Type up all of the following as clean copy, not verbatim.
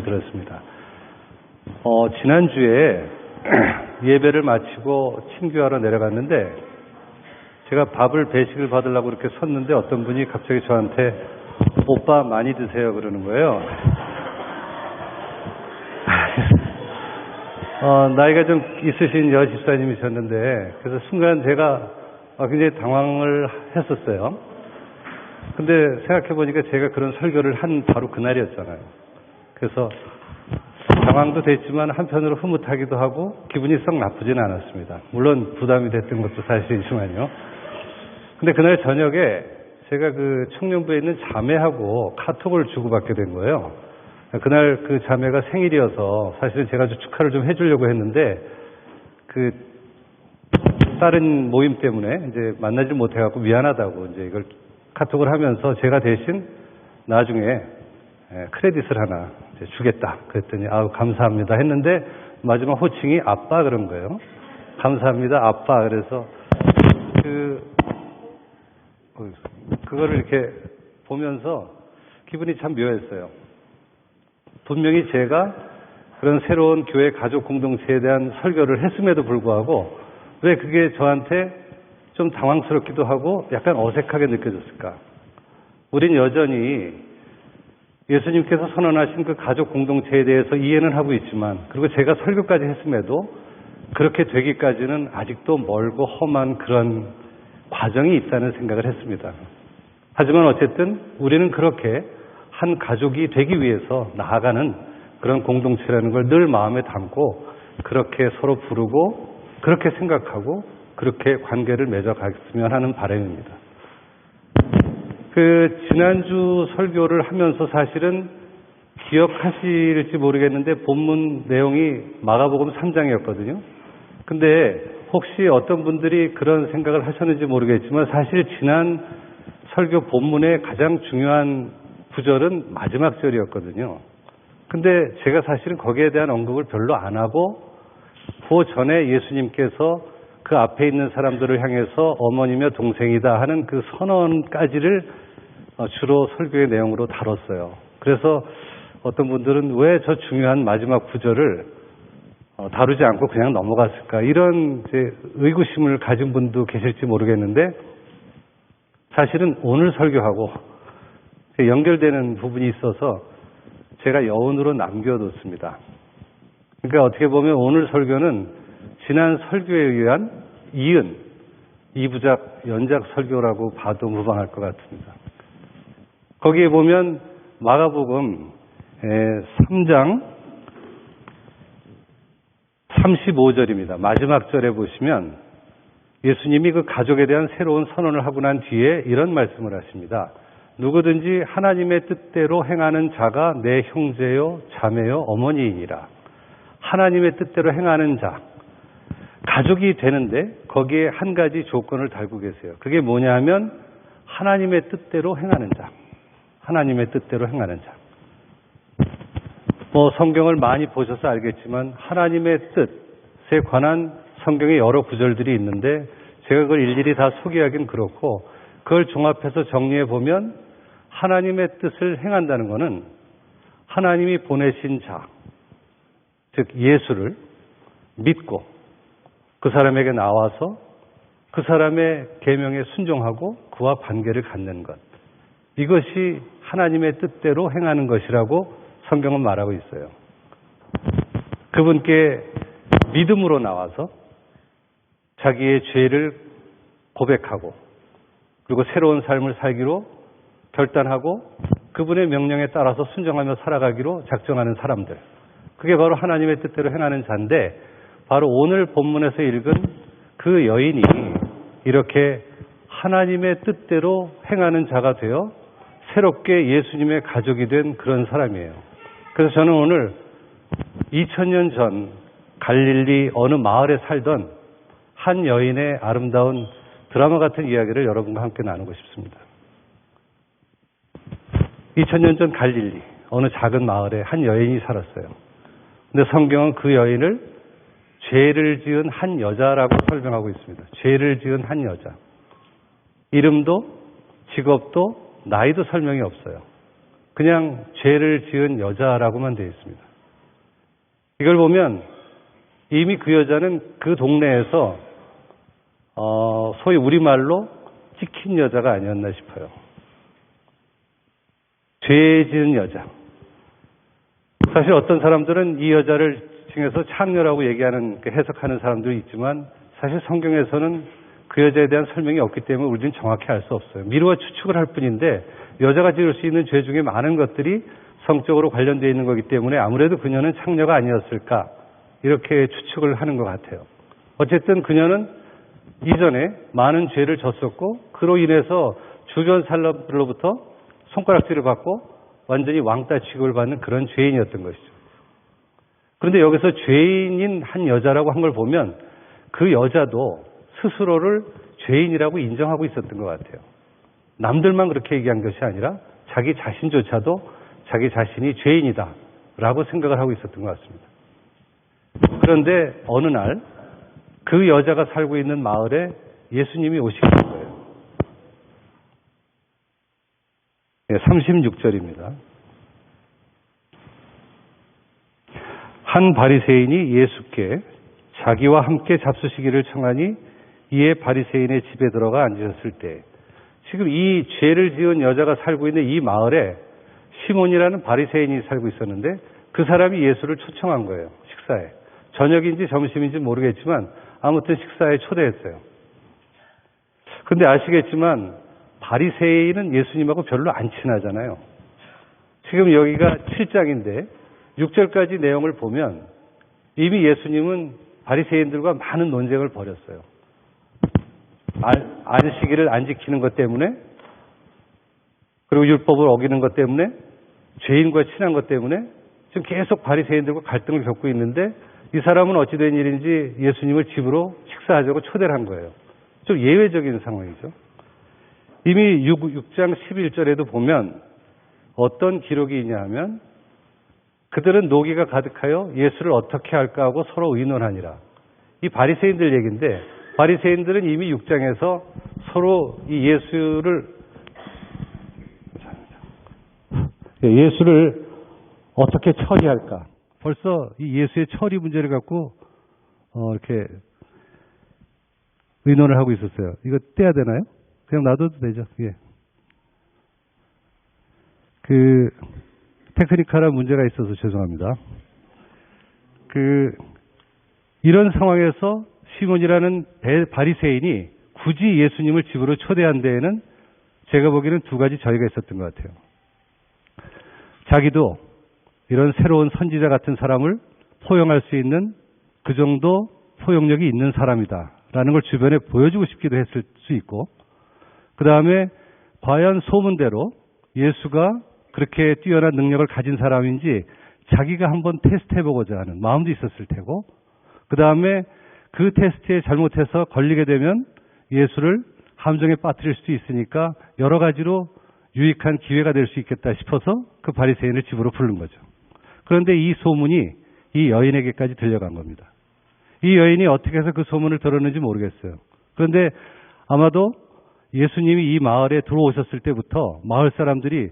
들었습니다. 지난주에 예배를 마치고 친교하러 내려갔는데 제가 배식을 받으려고 이렇게 섰는데 어떤 분이 갑자기 저한테 오빠 많이 드세요 그러는 거예요. 나이가 좀 있으신 여집사님이셨는데 그래서 순간 제가 굉장히 당황을 했었어요. 근데 생각해보니까 제가 그런 설교를 한 바로 그날이었잖아요. 그래서 당황도 됐지만 한편으로 흐뭇하기도 하고 기분이 썩 나쁘지는 않았습니다. 물론 부담이 됐던 것도 사실이지만요. 근데 그날 저녁에 제가 그 청년부에 있는 자매하고 카톡을 주고받게 된 거예요. 그날 그 자매가 생일이어서 사실은 제가 축하를 좀 해주려고 했는데 그 다른 모임 때문에 이제 만나지 못해갖고 미안하다고 이제 이걸 카톡을 하면서 제가 대신 나중에 크레딧을 하나 주겠다. 그랬더니 감사합니다 했는데 마지막 호칭이 아빠 그런 거예요. 감사합니다 아빠. 그래서 그거를 이렇게 보면서 기분이 참 묘했어요. 분명히 제가 그런 새로운 교회 가족 공동체에 대한 설교를 했음에도 불구하고 왜 그게 저한테 좀 당황스럽기도 하고 약간 어색하게 느껴졌을까? 우린 여전히 예수님께서 선언하신 그 가족 공동체에 대해서 이해는 하고 있지만 그리고 제가 설교까지 했음에도 그렇게 되기까지는 아직도 멀고 험한 그런 과정이 있다는 생각을 했습니다. 하지만 어쨌든 우리는 그렇게 한 가족이 되기 위해서 나아가는 그런 공동체라는 걸 늘 마음에 담고 그렇게 서로 부르고 그렇게 생각하고 그렇게 관계를 맺어갔으면 하는 바람입니다. 지난주 설교를 하면서 사실은 기억하실지 모르겠는데 본문 내용이 마가복음 3장이었거든요. 근데 혹시 어떤 분들이 그런 생각을 하셨는지 모르겠지만 사실 지난 설교 본문의 가장 중요한 구절은 마지막 절이었거든요. 근데 제가 사실은 거기에 대한 언급을 별로 안 하고 그 전에 예수님께서 그 앞에 있는 사람들을 향해서 어머니며 동생이다 하는 그 선언까지를 주로 설교의 내용으로 다뤘어요. 그래서 어떤 분들은 왜 저 중요한 마지막 구절을 다루지 않고 그냥 넘어갔을까 이런 이제 의구심을 가진 분도 계실지 모르겠는데 사실은 오늘 설교하고 연결되는 부분이 있어서 제가 여운으로 남겨뒀습니다. 그러니까 어떻게 보면 오늘 설교는 지난 설교에 의한 이은, 이부작, 연작 설교라고 봐도 무방할 것 같습니다. 거기에 보면 마가복음 3장 35절입니다. 마지막 절에 보시면 예수님이 그 가족에 대한 새로운 선언을 하고 난 뒤에 이런 말씀을 하십니다. 누구든지 하나님의 뜻대로 행하는 자가 내 형제요, 자매요, 어머니이니라. 하나님의 뜻대로 행하는 자, 가족이 되는데 거기에 한 가지 조건을 달고 계세요. 그게 뭐냐 하면 하나님의 뜻대로 행하는 자. 하나님의 뜻대로 행하는 자. 성경을 많이 보셔서 알겠지만 하나님의 뜻에 관한 성경의 여러 구절들이 있는데 제가 그걸 일일이 다 소개하긴 그렇고 그걸 종합해서 정리해 보면 하나님의 뜻을 행한다는 것은 하나님이 보내신 자, 즉 예수를 믿고 그 사람에게 나와서 그 사람의 계명에 순종하고 그와 관계를 갖는 것. 이것이 하나님의 뜻대로 행하는 것이라고 성경은 말하고 있어요. 그분께 믿음으로 나와서 자기의 죄를 고백하고 그리고 새로운 삶을 살기로 결단하고 그분의 명령에 따라서 순종하며 살아가기로 작정하는 사람들. 그게 바로 하나님의 뜻대로 행하는 자인데 바로 오늘 본문에서 읽은 그 여인이 이렇게 하나님의 뜻대로 행하는 자가 되어 새롭게 예수님의 가족이 된 그런 사람이에요. 그래서 저는 오늘 2000년 전 갈릴리 어느 마을에 살던 한 여인의 아름다운 드라마 같은 이야기를 여러분과 함께 나누고 싶습니다. 2000년 전 갈릴리 어느 작은 마을에 한 여인이 살았어요. 근데 성경은 그 여인을 죄를 지은 한 여자라고 설명하고 있습니다. 죄를 지은 한 여자. 이름도 직업도 나이도 설명이 없어요. 그냥 죄를 지은 여자라고만 되어 있습니다. 이걸 보면 이미 그 여자는 그 동네에서 소위 우리말로 찍힌 여자가 아니었나 싶어요. 죄 지은 여자. 사실 어떤 사람들은 이 여자를 칭해서 창녀라고 얘기하는, 해석하는 사람들이 있지만 사실 성경에서는 그 여자에 대한 설명이 없기 때문에 우리는 정확히 알 수 없어요. 미루어 추측을 할 뿐인데 여자가 지을 수 있는 죄 중에 많은 것들이 성적으로 관련되어 있는 거기 때문에 아무래도 그녀는 창녀가 아니었을까 이렇게 추측을 하는 것 같아요. 어쨌든 그녀는 이전에 많은 죄를 졌었고 그로 인해서 주변 사람들로부터 손가락질을 받고 완전히 왕따 취급을 받는 그런 죄인이었던 것이죠. 그런데 여기서 죄인인 한 여자라고 한 걸 보면 그 여자도 스스로를 죄인이라고 인정하고 있었던 것 같아요. 남들만 그렇게 얘기한 것이 아니라 자기 자신조차도 자기 자신이 죄인이다라고 생각을 하고 있었던 것 같습니다. 그런데 어느 날 그 여자가 살고 있는 마을에 예수님이 오시게 된 거예요. 36절입니다. 한 바리새인이 예수께 자기와 함께 잡수시기를 청하니 이에 바리새인의 집에 들어가 앉으셨을 때, 지금 이 죄를 지은 여자가 살고 있는 이 마을에 시몬이라는 바리새인이 살고 있었는데 그 사람이 예수를 초청한 거예요. 식사에. 저녁인지 점심인지 모르겠지만 아무튼 식사에 초대했어요. 근데 아시겠지만 바리새인은 예수님하고 별로 안 친하잖아요. 지금 여기가 7장인데 6절까지 내용을 보면 이미 예수님은 바리새인들과 많은 논쟁을 벌였어요. 안식일을 안 지키는 것 때문에, 그리고 율법을 어기는 것 때문에, 죄인과 친한 것 때문에 지금 계속 바리새인들과 갈등을 겪고 있는데 이 사람은 어찌 된 일인지 예수님을 집으로 식사하자고 초대를 한 거예요. 좀 예외적인 상황이죠. 이미 6장 11절에도 보면 어떤 기록이 있냐 하면 그들은 노기가 가득하여 예수를 어떻게 할까 하고 서로 의논하니라. 이 바리새인들 얘기인데 바리새인들은 이미 6장에서 서로 이 예수를 어떻게 처리할까. 벌써 이 예수의 처리 문제를 갖고 이렇게 의논을 하고 있었어요. 이거 떼야 되나요? 그냥 놔둬도 되죠. 예. 테크니컬한 문제가 있어서 죄송합니다. 이런 상황에서 시몬이라는 바리새인이 굳이 예수님을 집으로 초대한 데에는 제가 보기에는 두 가지 저희가 있었던 것 같아요. 자기도 이런 새로운 선지자 같은 사람을 포용할 수 있는 그 정도 포용력이 있는 사람이다라는 걸 주변에 보여주고 싶기도 했을 수 있고, 그 다음에 과연 소문대로 예수가 그렇게 뛰어난 능력을 가진 사람인지 자기가 한번 테스트해보고자 하는 마음도 있었을 테고, 그 다음에 그 테스트에 잘못해서 걸리게 되면 예수를 함정에 빠뜨릴 수도 있으니까 여러 가지로 유익한 기회가 될 수 있겠다 싶어서 그 바리새인을 집으로 부른 거죠. 그런데 이 소문이 이 여인에게까지 들려간 겁니다. 이 여인이 어떻게 해서 그 소문을 들었는지 모르겠어요. 그런데 아마도 예수님이 이 마을에 들어오셨을 때부터 마을 사람들이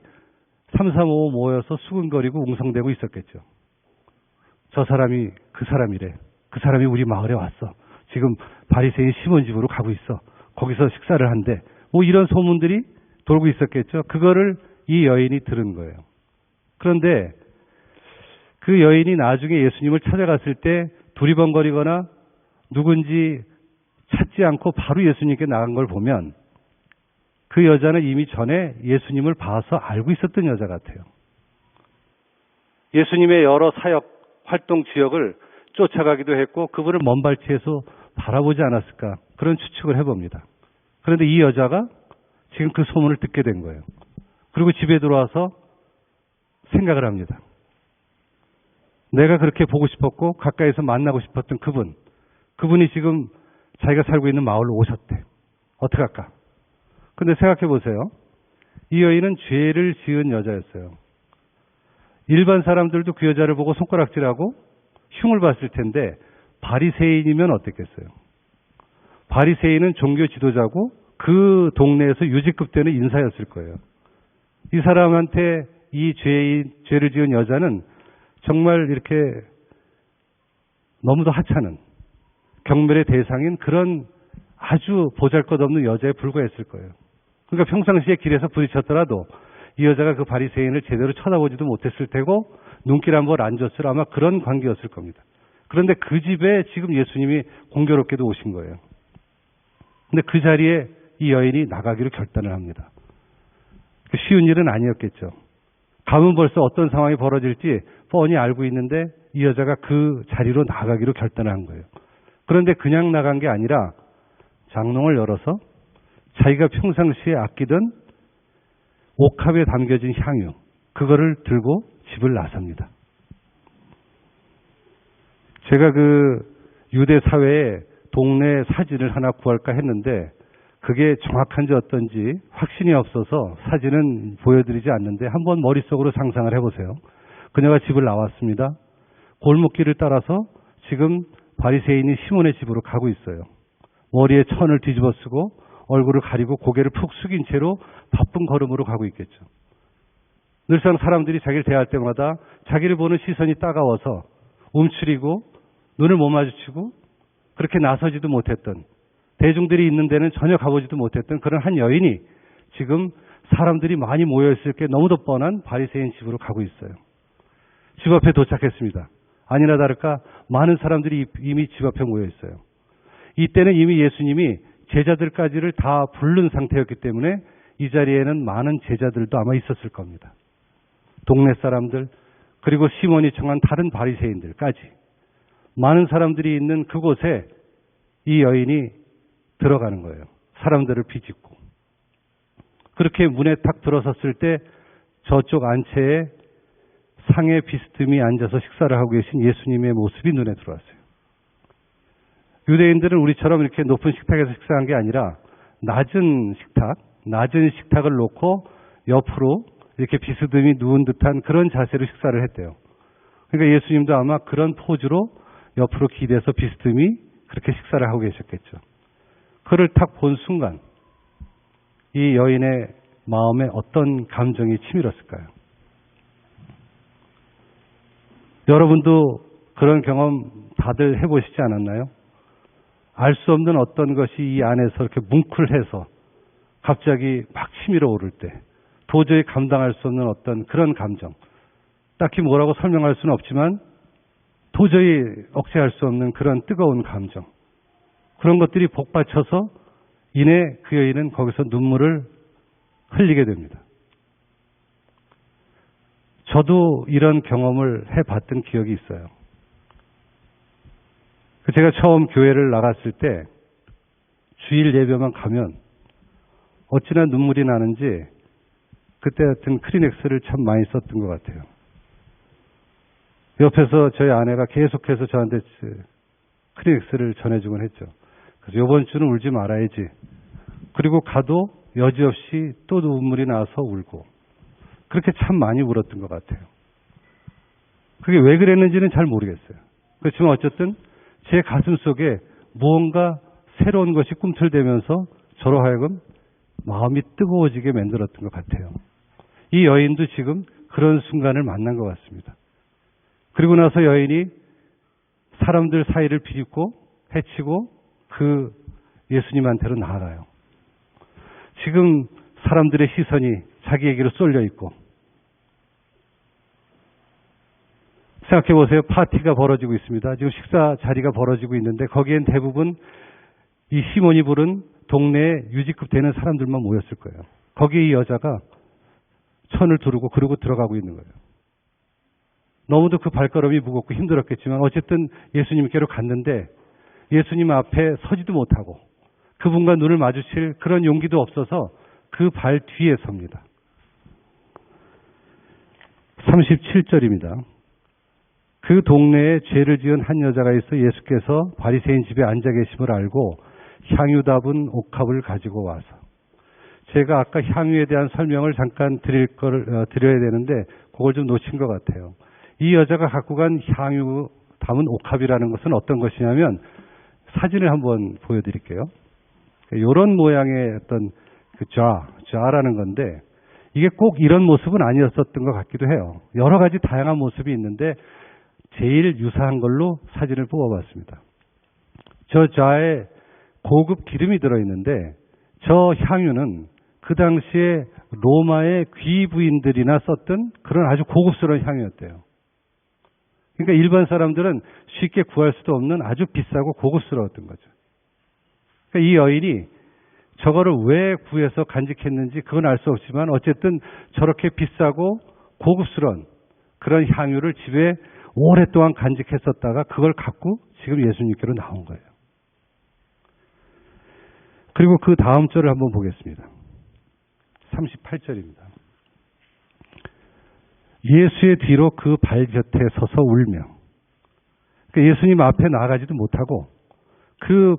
335 모여서 수군거리고 웅성대고 있었겠죠. 저 사람이 그 사람이래. 그 사람이 우리 마을에 왔어. 지금 바리새인 시몬 집으로 가고 있어. 거기서 식사를 한대. 뭐 이런 소문들이 돌고 있었겠죠. 그거를 이 여인이 들은 거예요. 그런데 그 여인이 나중에 예수님을 찾아갔을 때 두리번거리거나 누군지 찾지 않고 바로 예수님께 나간 걸 보면 그 여자는 이미 전에 예수님을 봐서 알고 있었던 여자 같아요. 예수님의 여러 사역 활동 지역을 쫓아가기도 했고 그분을 먼 발치에서 바라보지 않았을까, 그런 추측을 해봅니다. 그런데 이 여자가 지금 그 소문을 듣게 된 거예요. 그리고 집에 들어와서 생각을 합니다. 내가 그렇게 보고 싶었고 가까이서 만나고 싶었던 그분이 지금 자기가 살고 있는 마을로 오셨대. 어떡할까? 근데 생각해 보세요. 이 여인은 죄를 지은 여자였어요. 일반 사람들도 그 여자를 보고 손가락질하고 흉을 봤을 텐데 바리새인이면 어땠겠어요? 바리새인은 종교 지도자고 그 동네에서 유지급 되는 인사였을 거예요. 이 사람한테 이 죄를 지은 여자는 정말 이렇게 너무도 하찮은 경멸의 대상인 그런 아주 보잘것없는 여자에 불과했을 거예요. 그러니까 평상시에 길에서 부딪혔더라도 이 여자가 그 바리새인을 제대로 쳐다보지도 못했을 테고 눈길 한 번 안 줬을 아마 그런 관계였을 겁니다. 그런데 그 집에 지금 예수님이 공교롭게도 오신 거예요. 근데 그 자리에 이 여인이 나가기로 결단을 합니다. 쉬운 일은 아니었겠죠. 가면 벌써 어떤 상황이 벌어질지 뻔히 알고 있는데 이 여자가 그 자리로 나가기로 결단을 한 거예요. 그런데 그냥 나간 게 아니라 장롱을 열어서 자기가 평상시에 아끼던 옥합에 담겨진 향유, 그거를 들고 집을 나섭니다. 제가 그 유대 사회에 동네 사진을 하나 구할까 했는데 그게 정확한지 어떤지 확신이 없어서 사진은 보여드리지 않는데 한번 머릿속으로 상상을 해보세요. 그녀가 집을 나왔습니다. 골목길을 따라서 지금 바리새인이 시몬의 집으로 가고 있어요. 머리에 천을 뒤집어 쓰고 얼굴을 가리고 고개를 푹 숙인 채로 바쁜 걸음으로 가고 있겠죠. 늘상 사람들이 자기를 대할 때마다 자기를 보는 시선이 따가워서 움츠리고 눈을 못 마주치고 그렇게 나서지도 못했던, 대중들이 있는 데는 전혀 가보지도 못했던 그런 한 여인이 지금 사람들이 많이 모여있을 게 너무도 뻔한 바리새인 집으로 가고 있어요. 집 앞에 도착했습니다. 아니나 다를까 많은 사람들이 이미 집 앞에 모여있어요. 이때는 이미 예수님이 제자들까지를 다 부른 상태였기 때문에 이 자리에는 많은 제자들도 아마 있었을 겁니다. 동네 사람들, 그리고 시몬이 청한 다른 바리새인들까지 많은 사람들이 있는 그곳에 이 여인이 들어가는 거예요. 사람들을 비집고. 그렇게 문에 탁 들어섰을 때 저쪽 안채에 상에 비스듬히 앉아서 식사를 하고 계신 예수님의 모습이 눈에 들어왔어요. 유대인들은 우리처럼 이렇게 높은 식탁에서 식사한 게 아니라 낮은 식탁을 놓고 옆으로 이렇게 비스듬히 누운 듯한 그런 자세로 식사를 했대요. 그러니까 예수님도 아마 그런 포즈로 옆으로 기대서 비스듬히 그렇게 식사를 하고 계셨겠죠. 그를 딱 본 순간 이 여인의 마음에 어떤 감정이 치밀었을까요? 여러분도 그런 경험 다들 해보시지 않았나요? 알 수 없는 어떤 것이 이 안에서 이렇게 뭉클해서 갑자기 막 치밀어 오를 때 도저히 감당할 수 없는 어떤 그런 감정, 딱히 뭐라고 설명할 수는 없지만 도저히 억제할 수 없는 그런 뜨거운 감정, 그런 것들이 복받쳐서 이내 그 여인은 거기서 눈물을 흘리게 됩니다. 저도 이런 경험을 해봤던 기억이 있어요. 제가 처음 교회를 나갔을 때 주일 예배만 가면 어찌나 눈물이 나는지 그때 같은 크리넥스를 참 많이 썼던 것 같아요. 옆에서 저희 아내가 계속해서 저한테 크리넥스를 전해주곤 했죠. 그래서 이번 주는 울지 말아야지. 그리고 가도 여지없이 또 눈물이 나서 울고 그렇게 참 많이 울었던 것 같아요. 그게 왜 그랬는지는 잘 모르겠어요. 그렇지만 어쨌든 제 가슴 속에 무언가 새로운 것이 꿈틀대면서 저로 하여금 마음이 뜨거워지게 만들었던 것 같아요. 이 여인도 지금 그런 순간을 만난 것 같습니다. 그리고 나서 여인이 사람들 사이를 비집고 해치고 그 예수님한테로 나아가요. 지금 사람들의 시선이 자기에게로 쏠려 있고, 생각해 보세요. 파티가 벌어지고 있습니다. 지금 식사 자리가 벌어지고 있는데 거기엔 대부분 이 시몬이 부른 동네에 유지급 되는 사람들만 모였을 거예요. 거기에 이 여자가 천을 두르고 그러고 들어가고 있는 거예요. 너무도 그 발걸음이 무겁고 힘들었겠지만 어쨌든 예수님께로 갔는데 예수님 앞에 서지도 못하고 그분과 눈을 마주칠 그런 용기도 없어서 그 발 뒤에 섭니다. 37절입니다. 그 동네에 죄를 지은 한 여자가 있어 예수께서 바리새인 집에 앉아 계심을 알고 향유 담은 옥합을 가지고 와서, 제가 아까 향유에 대한 설명을 잠깐 드려야 되는데 그걸 좀 놓친 것 같아요. 이 여자가 갖고 간 향유 담은 옥합이라는 것은 어떤 것이냐면 사진을 한번 보여드릴게요. 이런 모양의 어떤 그 좌라는 건데 이게 꼭 이런 모습은 아니었었던 것 같기도 해요. 여러 가지 다양한 모습이 있는데 제일 유사한 걸로 사진을 뽑아봤습니다. 저 좌에 고급 기름이 들어있는데 저 향유는 그 당시에 로마의 귀부인들이나 썼던 그런 아주 고급스러운 향유였대요. 그러니까 일반 사람들은 쉽게 구할 수도 없는 아주 비싸고 고급스러웠던 거죠. 그러니까 이 여인이 저거를 왜 구해서 간직했는지 그건 알 수 없지만 어쨌든 저렇게 비싸고 고급스러운 그런 향유를 집에 오랫동안 간직했었다가 그걸 갖고 지금 예수님께로 나온 거예요. 그리고 그 다음 절을 한번 보겠습니다. 38절입니다. 예수의 뒤로 그 발 곁에 서서 울며, 그러니까 예수님 앞에 나가지도 못하고 그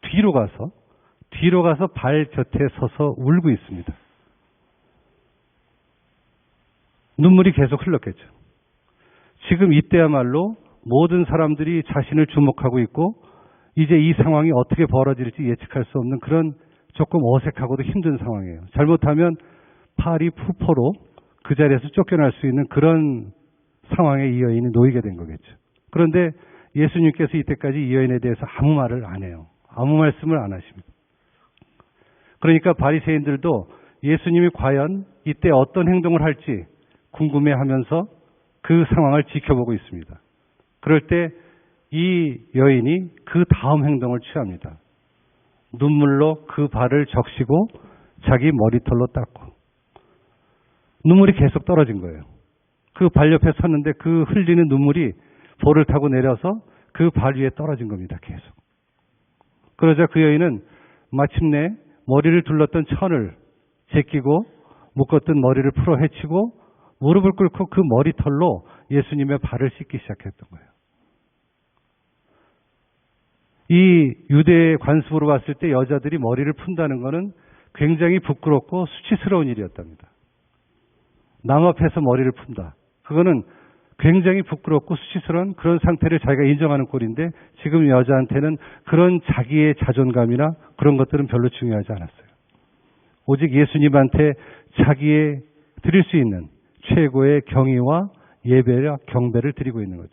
뒤로 가서 발 곁에 서서 울고 있습니다. 눈물이 계속 흘렀겠죠. 지금 이때야말로 모든 사람들이 자신을 주목하고 있고 이제 이 상황이 어떻게 벌어질지 예측할 수 없는 그런 조금 어색하고도 힘든 상황이에요. 잘못하면 팔이 푸포로 그 자리에서 쫓겨날 수 있는 그런 상황에 이 여인이 놓이게 된 거겠죠. 그런데 예수님께서 이때까지 이 여인에 대해서 아무 말을 안 해요. 아무 말씀을 안 하십니다. 그러니까 바리새인들도 예수님이 과연 이때 어떤 행동을 할지 궁금해하면서 그 상황을 지켜보고 있습니다. 그럴 때 이 여인이 그 다음 행동을 취합니다. 눈물로 그 발을 적시고 자기 머리털로 닦고 눈물이 계속 떨어진 거예요. 그 발 옆에 섰는데 그 흘리는 눈물이 볼을 타고 내려서 그 발 위에 떨어진 겁니다. 계속. 그러자 그 여인은 마침내 머리를 둘렀던 천을 제끼고 묶었던 머리를 풀어 헤치고 무릎을 꿇고 그 머리털로 예수님의 발을 씻기 시작했던 거예요. 이 유대 관습으로 봤을 때 여자들이 머리를 푼다는 것은 굉장히 부끄럽고 수치스러운 일이었답니다. 남 앞에서 머리를 푼다. 그거는 굉장히 부끄럽고 수치스러운 그런 상태를 자기가 인정하는 꼴인데 지금 여자한테는 그런 자기의 자존감이나 그런 것들은 별로 중요하지 않았어요. 오직 예수님한테 자기의 드릴 수 있는 최고의 경의와 예배와 경배를 드리고 있는 거죠.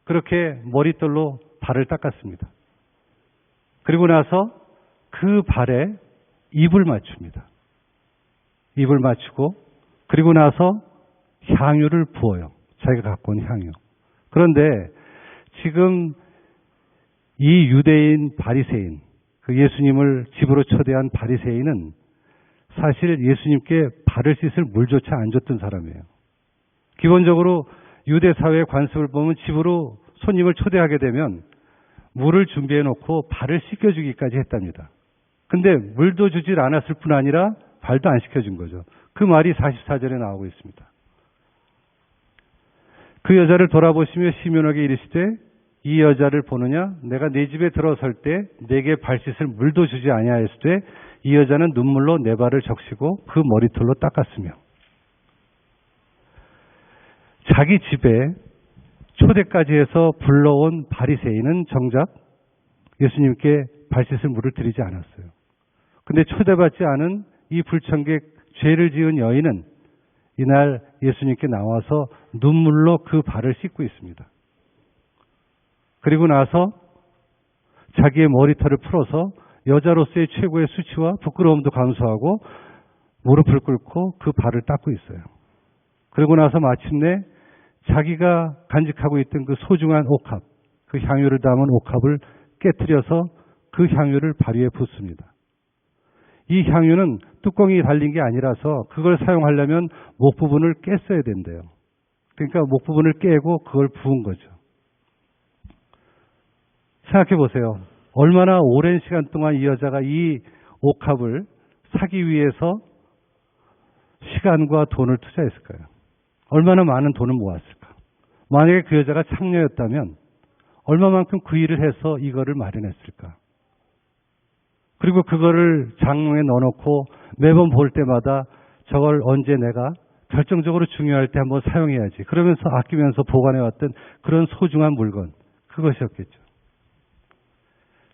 그렇게 머리털로 발을 닦았습니다. 그리고 나서 그 발에 입을 맞춥니다. 입을 맞추고 그리고 나서 향유를 부어요. 자기가 갖고 온 향유. 그런데 지금 이 유대인 바리새인, 그 예수님을 집으로 초대한 바리새인은 사실 예수님께 발을 씻을 물조차 안 줬던 사람이에요. 기본적으로 유대 사회의 관습을 보면 집으로 손님을 초대하게 되면 물을 준비해 놓고 발을 씻겨주기까지 했답니다. 근데 물도 주질 않았을 뿐 아니라 발도 안 씻겨준 거죠. 그 말이 44절에 나오고 있습니다. 그 여자를 돌아보시며 시면하게 이르시되 이 여자를 보느냐? 내가 네 집에 들어설 때 내게 발 씻을 물도 주지 아니하였으되 이 여자는 눈물로 내 발을 적시고 그 머리털로 닦았으며. 자기 집에 초대까지 해서 불러온 바리새인은 정작 예수님께 발 씻을 물을 드리지 않았어요. 근데 초대받지 않은 이 불청객 죄를 지은 여인은 이날 예수님께 나와서 눈물로 그 발을 씻고 있습니다. 그리고 나서 자기의 머리털을 풀어서 여자로서의 최고의 수치와 부끄러움도 감수하고 무릎을 꿇고 그 발을 닦고 있어요. 그리고 나서 마침내 자기가 간직하고 있던 그 소중한 옥합, 그 향유를 담은 옥합을 깨트려서 그 향유를 발 위에 붓습니다. 이 향유는 뚜껑이 달린 게 아니라서 그걸 사용하려면 목 부분을 깼어야 된대요. 그러니까 목 부분을 깨고 그걸 부은 거죠. 생각해 보세요. 얼마나 오랜 시간 동안 이 여자가 이 옥합을 사기 위해서 시간과 돈을 투자했을까요? 얼마나 많은 돈을 모았을까? 만약에 그 여자가 창녀였다면 얼마만큼 그 일을 해서 이거를 마련했을까? 그리고 그거를 장롱에 넣어놓고 매번 볼 때마다 저걸 언제 내가 결정적으로 중요할 때 한번 사용해야지. 그러면서 아끼면서 보관해왔던 그런 소중한 물건, 그것이었겠죠.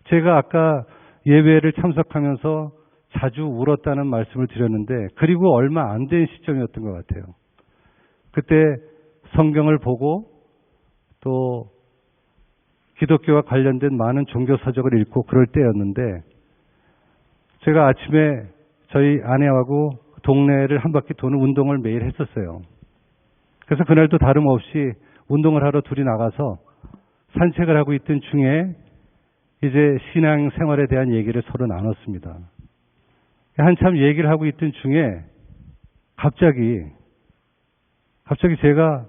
제가 아까 예배를 참석하면서 자주 울었다는 말씀을 드렸는데 그리고 얼마 안 된 시점이었던 것 같아요. 그때 성경을 보고 또 기독교와 관련된 많은 종교 서적을 읽고 그럴 때였는데 제가 아침에 저희 아내하고 동네를 한 바퀴 도는 운동을 매일 했었어요. 그래서 그날도 다름없이 운동을 하러 둘이 나가서 산책을 하고 있던 중에 이제 신앙생활에 대한 얘기를 서로 나눴습니다. 한참 얘기를 하고 있던 중에 갑자기 제가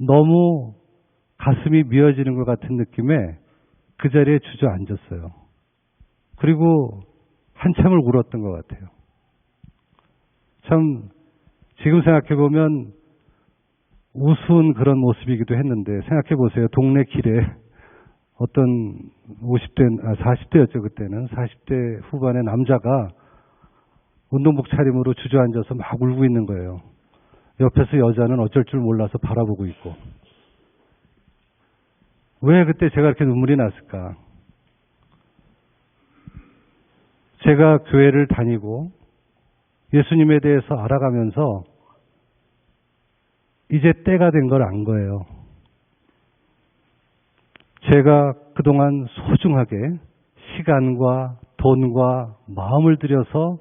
너무 가슴이 미어지는 것 같은 느낌에 그 자리에 주저앉았어요. 그리고 한참을 울었던 것 같아요. 참 지금 생각해보면 우스운 그런 모습이기도 했는데 생각해 보세요. 동네 길에 어떤 40대였죠 그때는. 40대 후반의 남자가 운동복 차림으로 주저앉아서 막 울고 있는 거예요. 옆에서 여자는 어쩔 줄 몰라서 바라보고 있고. 왜 그때 제가 이렇게 눈물이 났을까? 제가 교회를 다니고 예수님에 대해서 알아가면서 이제 때가 된 걸 안 거예요. 제가 그동안 소중하게 시간과 돈과 마음을 들여서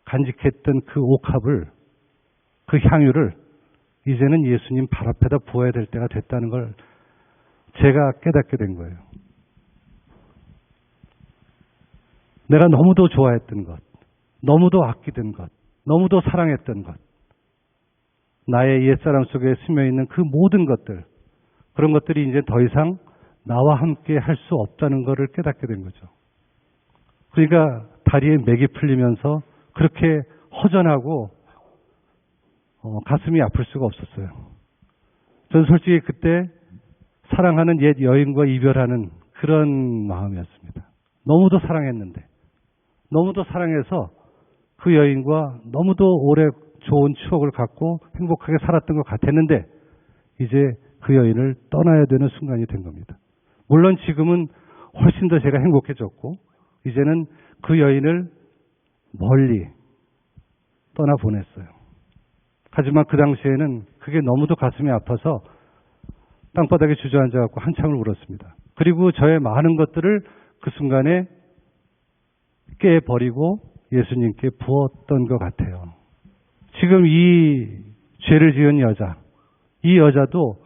간직했던 그 옥합을, 그 향유를 이제는 예수님 발 앞에다 부어야 될 때가 됐다는 걸 제가 깨닫게 된 거예요. 내가 너무도 좋아했던 것, 너무도 아끼던 것, 너무도 사랑했던 것, 나의 옛사람 속에 스며있는 그 모든 것들, 그런 것들이 이제 더 이상 나와 함께 할 수 없다는 것을 깨닫게 된 거죠. 그러니까 다리에 맥이 풀리면서 그렇게 허전하고 가슴이 아플 수가 없었어요. 저는 솔직히 그때 사랑하는 옛 여인과 이별하는 그런 마음이었습니다. 너무도 사랑했는데, 너무도 사랑해서 그 여인과 너무도 오래 좋은 추억을 갖고 행복하게 살았던 것 같았는데 이제 그 여인을 떠나야 되는 순간이 된 겁니다. 물론 지금은 훨씬 더 제가 행복해졌고 이제는 그 여인을 멀리 떠나보냈어요. 하지만 그 당시에는 그게 너무도 가슴이 아파서 땅바닥에 주저앉아갖고 한참을 울었습니다. 그리고 저의 많은 것들을 그 순간에 깨버리고 예수님께 부었던 것 같아요. 지금 이 죄를 지은 여자, 이 여자도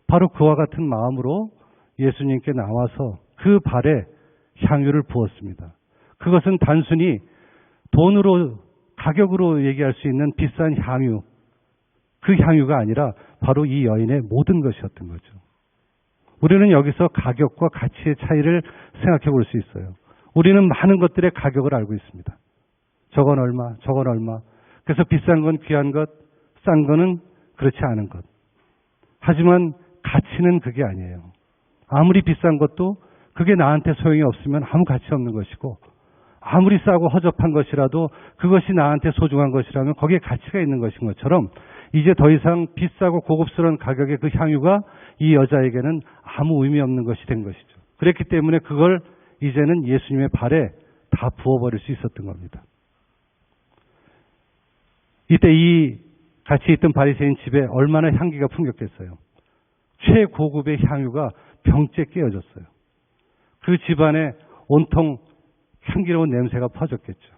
바로 그와 같은 마음으로 예수님께 나와서 그 발에 향유를 부었습니다. 그것은 단순히 돈으로, 가격으로 얘기할 수 있는 비싼 향유, 그 향유가 아니라 바로 이 여인의 모든 것이었던 거죠. 우리는 여기서 가격과 가치의 차이를 생각해 볼 수 있어요. 우리는 많은 것들의 가격을 알고 있습니다. 저건 얼마, 저건 얼마. 그래서 비싼 건 귀한 것, 싼 거는 그렇지 않은 것. 하지만 가치는 그게 아니에요. 아무리 비싼 것도 그게 나한테 소용이 없으면 아무 가치 없는 것이고, 아무리 싸고 허접한 것이라도 그것이 나한테 소중한 것이라면 거기에 가치가 있는 것인 것처럼 이제 더 이상 비싸고 고급스러운 가격의 그 향유가 이 여자에게는 아무 의미 없는 것이 된 것이죠. 그랬기 때문에 그걸 이제는 예수님의 발에 다 부어버릴 수 있었던 겁니다. 이때 이 같이 있던 바리새인 집에 얼마나 향기가 풍겼겠어요. 최고급의 향유가 병째 깨어졌어요. 그 집안에 온통 향기로운 냄새가 퍼졌겠죠.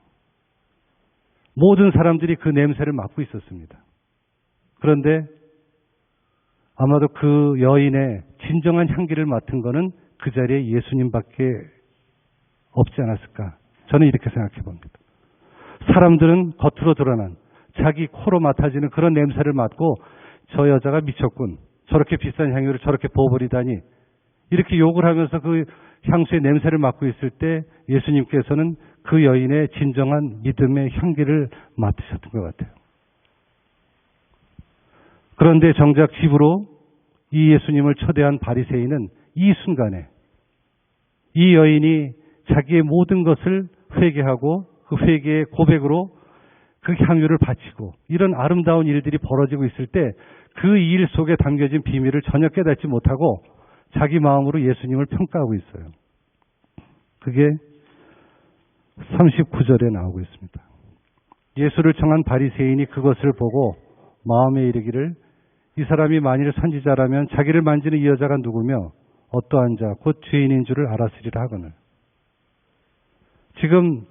모든 사람들이 그 냄새를 맡고 있었습니다. 그런데 아마도 그 여인의 진정한 향기를 맡은 것은 그 자리에 예수님밖에 없지 않았을까. 저는 이렇게 생각해 봅니다. 사람들은 겉으로 드러난 자기 코로 맡아지는 그런 냄새를 맡고 저 여자가 미쳤군. 저렇게 비싼 향유를 저렇게 부어버리다니. 이렇게 욕을 하면서 그 향수의 냄새를 맡고 있을 때 예수님께서는 그 여인의 진정한 믿음의 향기를 맡으셨던 것 같아요. 그런데 정작 집으로 이 예수님을 초대한 바리새인은 이 순간에 이 여인이 자기의 모든 것을 회개하고 그 회개의 고백으로 그 향유를 바치고 이런 아름다운 일들이 벌어지고 있을 때 그 일 속에 담겨진 비밀을 전혀 깨닫지 못하고 자기 마음으로 예수님을 평가하고 있어요. 그게 39절에 나오고 있습니다. 예수를 청한 바리새인이 그것을 보고 마음에 이르기를 이 사람이 만일 선지자라면 자기를 만지는 이 여자가 누구며 어떠한 자 곧 죄인인 줄을 알았으리라 하거늘. 지금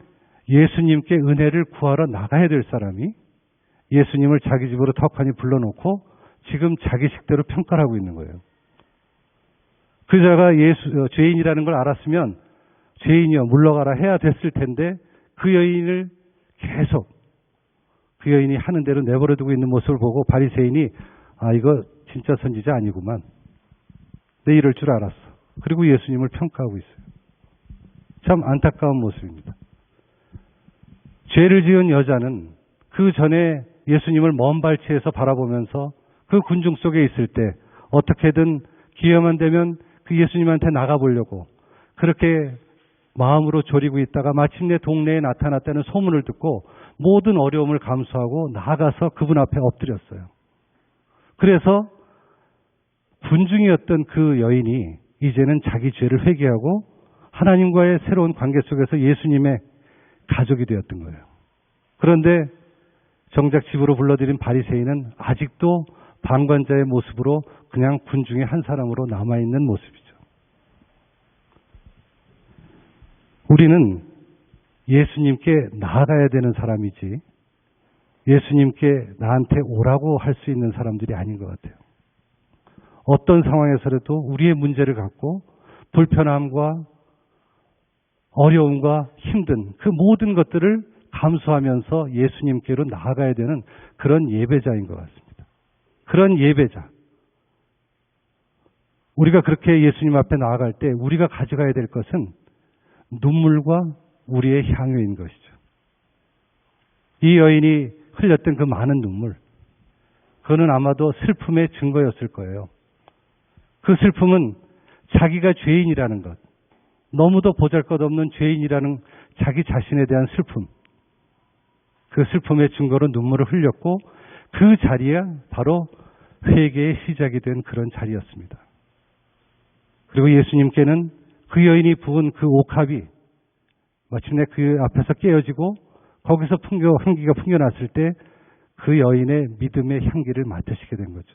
예수님께 은혜를 구하러 나가야 될 사람이 예수님을 자기 집으로 턱하니 불러놓고 지금 자기 식대로 평가를 하고 있는 거예요. 그 자가 죄인이라는 걸 알았으면 죄인이여 물러가라 해야 됐을 텐데 그 여인을 계속 그 여인이 하는 대로 내버려 두고 있는 모습을 보고 바리새인이 아 이거 진짜 선지자 아니구만. 내 이럴 줄 알았어. 그리고 예수님을 평가하고 있어요. 참 안타까운 모습입니다. 죄를 지은 여자는 그 전에 예수님을 먼 발치에서 바라보면서 그 군중 속에 있을 때 어떻게든 기회만 되면 그 예수님한테 나가보려고 그렇게 마음으로 졸이고 있다가 마침내 동네에 나타났다는 소문을 듣고 모든 어려움을 감수하고 나아가서 그분 앞에 엎드렸어요. 그래서 군중이었던 그 여인이 이제는 자기 죄를 회개하고 하나님과의 새로운 관계 속에서 예수님의 가족이 되었던 거예요. 그런데 정작 집으로 불러들인 바리새인은 아직도 방관자의 모습으로 그냥 군중의 한 사람으로 남아있는 모습이죠. 우리는 예수님께 나아가야 되는 사람이지 예수님께 나한테 오라고 할 수 있는 사람들이 아닌 것 같아요. 어떤 상황에서라도 우리의 문제를 갖고 불편함과 어려움과 힘든 그 모든 것들을 감수하면서 예수님께로 나아가야 되는 그런 예배자인 것 같습니다. 그런 예배자. 우리가 그렇게 예수님 앞에 나아갈 때 우리가 가져가야 될 것은 눈물과 우리의 향유인 것이죠. 이 여인이 흘렸던 그 많은 눈물, 그거는 아마도 슬픔의 증거였을 거예요. 그 슬픔은 자기가 죄인이라는 것, 너무도 보잘것없는 죄인이라는 자기 자신에 대한 슬픔, 그 슬픔의 증거로 눈물을 흘렸고 그 자리가 바로 회개의 시작이 된 그런 자리였습니다. 그리고 예수님께는 그 여인이 부은 그 옥합이 마침내 그 앞에서 깨어지고 거기서 향기가 풍겨났을 때 그 여인의 믿음의 향기를 맡으시게 된 거죠.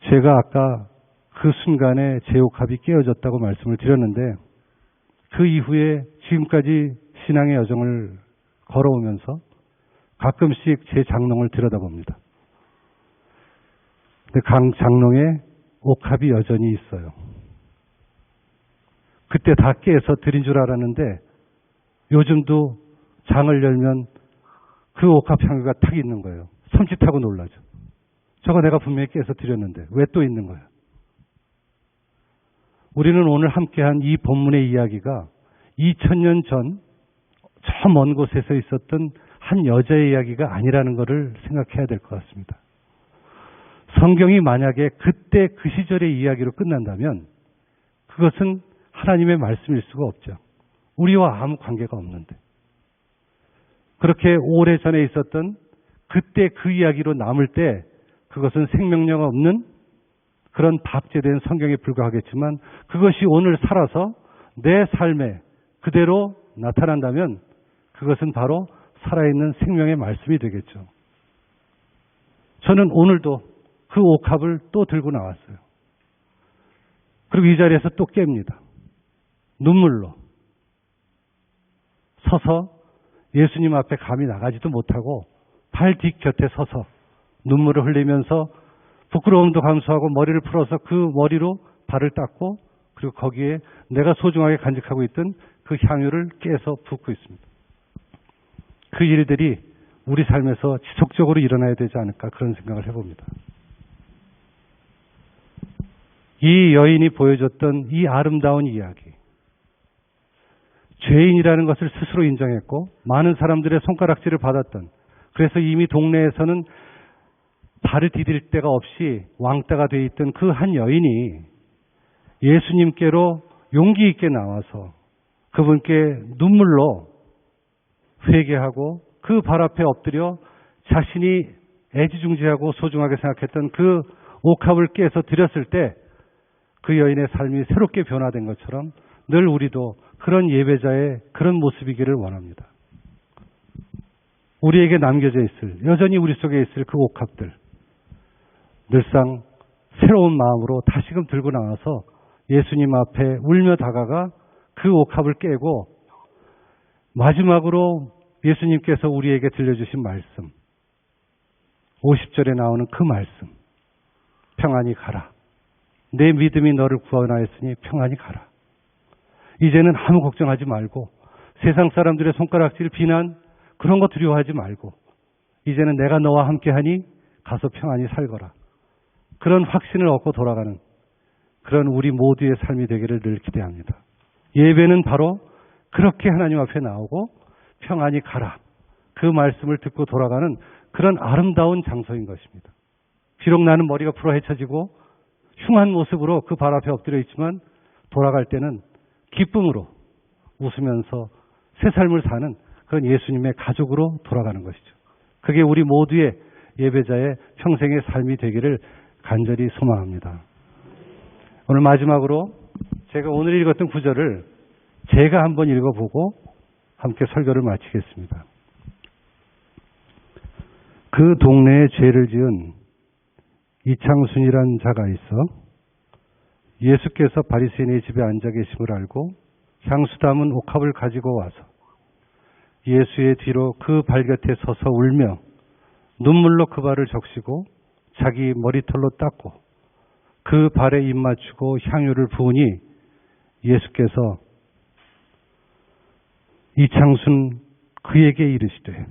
제가 아까 그 순간에 제 옥합이 깨어졌다고 말씀을 드렸는데 그 이후에 지금까지 신앙의 여정을 걸어오면서 가끔씩 제 장롱을 들여다봅니다. 근데 장롱에 옥합이 여전히 있어요. 그때 다 깨서 드린 줄 알았는데 요즘도 장을 열면 그 옥합 향기가 탁 있는 거예요. 섬찟하고 놀라죠. 저거 내가 분명히 깨서 드렸는데 왜 또 있는 거야? 우리는 오늘 함께한 이 본문의 이야기가 2000년 전 저 먼 곳에서 있었던 한 여자의 이야기가 아니라는 것을 생각해야 될 것 같습니다. 성경이 만약에 그때 그 시절의 이야기로 끝난다면 그것은 하나님의 말씀일 수가 없죠. 우리와 아무 관계가 없는데. 그렇게 오래전에 있었던 그때 그 이야기로 남을 때 그것은 생명력 없는 그런 박제된 성경에 불과하겠지만 그것이 오늘 살아서 내 삶에 그대로 나타난다면 그것은 바로 살아있는 생명의 말씀이 되겠죠. 저는 오늘도 그 옥합을 또 들고 나왔어요. 그리고 이 자리에서 또 깹니다. 눈물로 서서 예수님 앞에 감히 나가지도 못하고 발 뒤곁에 서서 눈물을 흘리면서 부끄러움도 감수하고 머리를 풀어서 그 머리로 발을 닦고 그리고 거기에 내가 소중하게 간직하고 있던 그 향유를 깨서 붓고 있습니다. 그 일들이 우리 삶에서 지속적으로 일어나야 되지 않을까 그런 생각을 해봅니다. 이 여인이 보여줬던 이 아름다운 이야기, 죄인이라는 것을 스스로 인정했고 많은 사람들의 손가락질을 받았던, 그래서 이미 동네에서는 발을 디딜 데가 없이 왕따가 돼 있던 그 한 여인이 예수님께로 용기 있게 나와서 그분께 눈물로 회개하고 그 발 앞에 엎드려 자신이 애지중지하고 소중하게 생각했던 그 옥합을 깨서 드렸을 때 그 여인의 삶이 새롭게 변화된 것처럼 늘 우리도 그런 예배자의 그런 모습이기를 원합니다. 우리에게 남겨져 있을, 여전히 우리 속에 있을 그 옥합들, 늘상 새로운 마음으로 다시금 들고 나와서 예수님 앞에 울며 다가가 그 옥합을 깨고 마지막으로 예수님께서 우리에게 들려주신 말씀, 50절에 나오는 그 말씀, 평안히 가라. 내 믿음이 너를 구원하였으니 평안히 가라. 이제는 아무 걱정하지 말고 세상 사람들의 손가락질, 비난 그런 거 두려워하지 말고 이제는 내가 너와 함께하니 가서 평안히 살거라. 그런 확신을 얻고 돌아가는 그런 우리 모두의 삶이 되기를 늘 기대합니다. 예배는 바로 그렇게 하나님 앞에 나오고 평안히 가라. 그 말씀을 듣고 돌아가는 그런 아름다운 장소인 것입니다. 비록 나는 머리가 풀어헤쳐지고 흉한 모습으로 그 발 앞에 엎드려 있지만 돌아갈 때는 기쁨으로 웃으면서 새 삶을 사는 그런 예수님의 가족으로 돌아가는 것이죠. 그게 우리 모두의 예배자의 평생의 삶이 되기를 간절히 소망합니다. 오늘 마지막으로 제가 오늘 읽었던 구절을 제가 한번 읽어보고 함께 설교를 마치겠습니다. 그 동네에 죄를 지은 이창순이란 자가 있어 예수께서 바리새인의 집에 앉아 계심을 알고 향수 담은 옥합을 가지고 와서 예수의 뒤로 그 발 곁에 서서 울며 눈물로 그 발을 적시고 자기 머리털로 닦고 그 발에 입 맞추고 향유를 부으니 예수께서 이창순 그에게 이르시되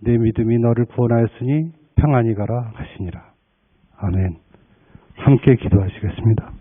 내 믿음이 너를 구원하였으니 평안히 가라 하시니라. 아멘. 함께 기도하시겠습니다.